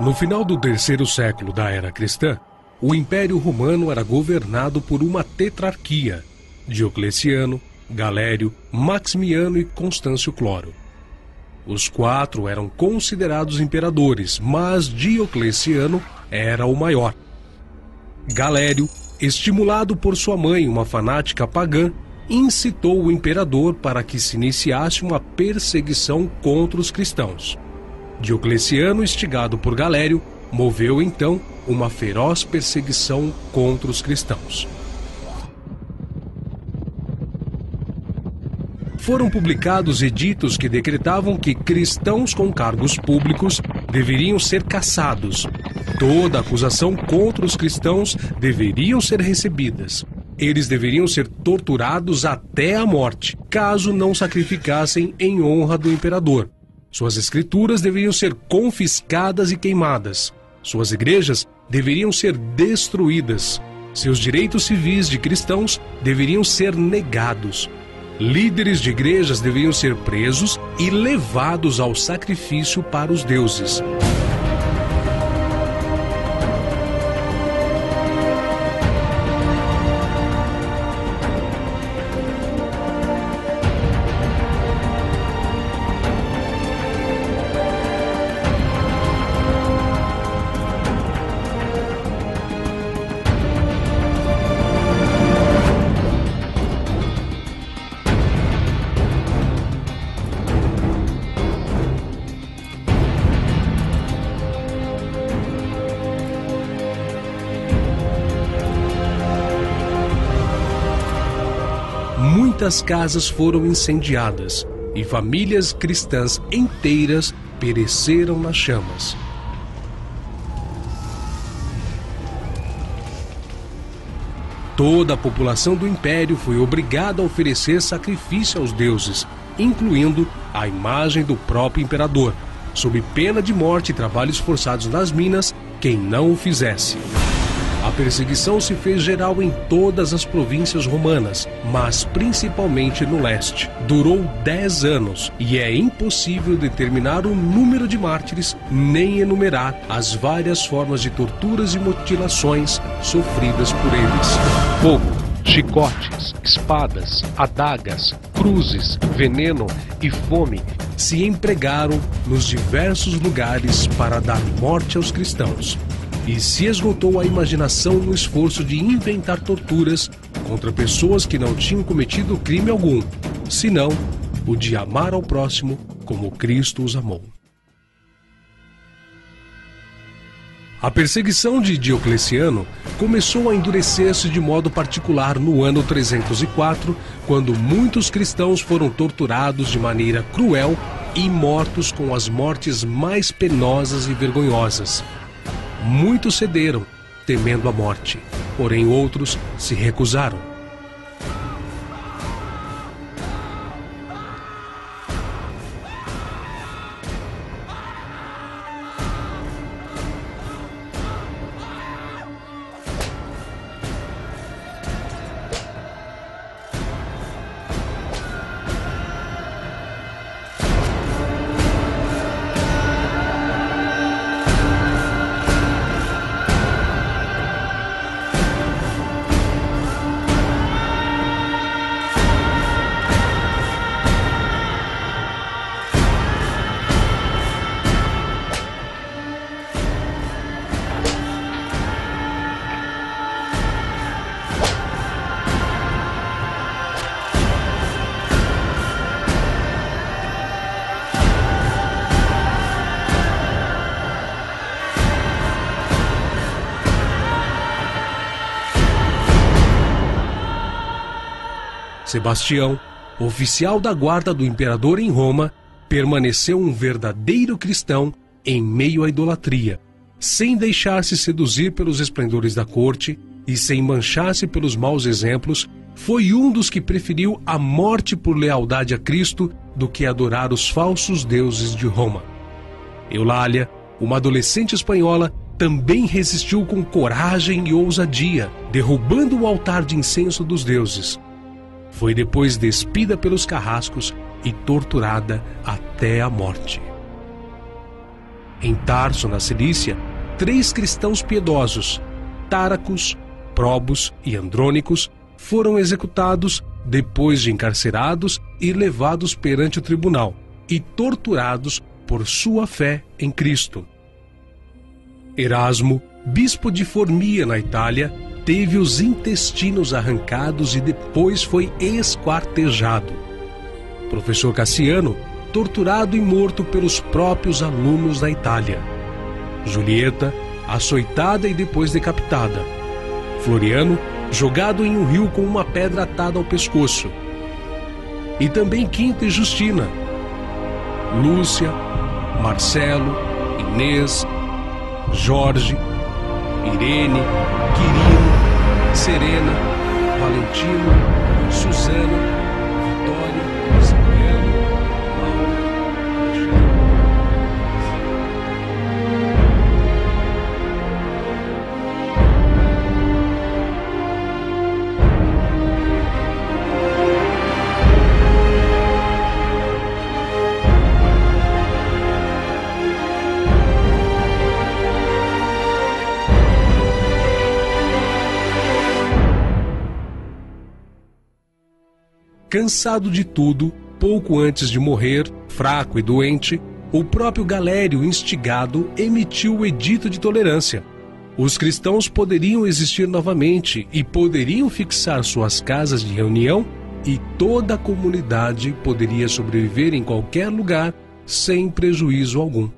No final do terceiro século da era cristã, o Império Romano era governado por uma tetrarquia: Diocleciano, Galério, Maximiano e Constâncio Cloro. Os quatro eram considerados imperadores, mas Diocleciano era o maior. Galério, estimulado por sua mãe, uma fanática pagã, incitou o imperador para que se iniciasse uma perseguição contra os cristãos. Diocleciano, instigado por Galério, moveu então uma feroz perseguição contra os cristãos. Foram publicados editos que decretavam que cristãos com cargos públicos deveriam ser caçados. Toda acusação contra os cristãos deveriam ser recebidas. Eles deveriam ser torturados até a morte, caso não sacrificassem em honra do imperador. Suas escrituras deveriam ser confiscadas e queimadas. Suas igrejas deveriam ser destruídas. Seus direitos civis de cristãos deveriam ser negados. Líderes de igrejas deveriam ser presos e levados ao sacrifício para os deuses. Muitas casas foram incendiadas e famílias cristãs inteiras pereceram nas chamas. Toda a população do império foi obrigada a oferecer sacrifício aos deuses, incluindo a imagem do próprio imperador, sob pena de morte e trabalhos forçados nas minas quem não o fizesse. A perseguição se fez geral em todas as províncias romanas, mas principalmente no leste. Durou 10 anos e é impossível determinar o número de mártires, nem enumerar as várias formas de torturas e mutilações sofridas por eles. Fogo, chicotes, espadas, adagas, cruzes, veneno e fome se empregaram nos diversos lugares para dar morte aos cristãos. E se esgotou a imaginação no esforço de inventar torturas contra pessoas que não tinham cometido crime algum, senão o de amar ao próximo como Cristo os amou. A perseguição de Diocleciano começou a endurecer-se de modo particular no ano 304, quando muitos cristãos foram torturados de maneira cruel e mortos com as mortes mais penosas e vergonhosas. Muitos cederam, temendo a morte, porém outros se recusaram. Sebastião, oficial da guarda do imperador em Roma, permaneceu um verdadeiro cristão em meio à idolatria, sem deixar-se seduzir pelos esplendores da corte e sem manchar-se pelos maus exemplos. Foi um dos que preferiu a morte por lealdade a Cristo do que adorar os falsos deuses de Roma. Eulália, uma adolescente espanhola, também resistiu com coragem e ousadia, derrubando o altar de incenso dos deuses. Foi depois despida pelos carrascos e torturada até a morte. Em Tarso, na Cilícia, 3 cristãos piedosos, Táracos, Probos e Andrônicos, foram executados depois de encarcerados e levados perante o tribunal e torturados por sua fé em Cristo. Erasmo, bispo de Formia, na Itália, teve os intestinos arrancados e depois foi esquartejado. Professor Cassiano, torturado e morto pelos próprios alunos da Itália. Julieta, açoitada e depois decapitada. Floriano, jogado em um rio com uma pedra atada ao pescoço. E também Quinta e Justina. Lúcia, Marcelo, Inês, Jorge, Irene, Quirino, Serena, Valentino, Suzana, Vitória, Cipriano, Laura, Alexandre. Cansado de tudo, pouco antes de morrer, fraco e doente, o próprio Galério, instigado, emitiu o Edito de Tolerância. Os cristãos poderiam existir novamente e poderiam fixar suas casas de reunião, e toda a comunidade poderia sobreviver em qualquer lugar sem prejuízo algum.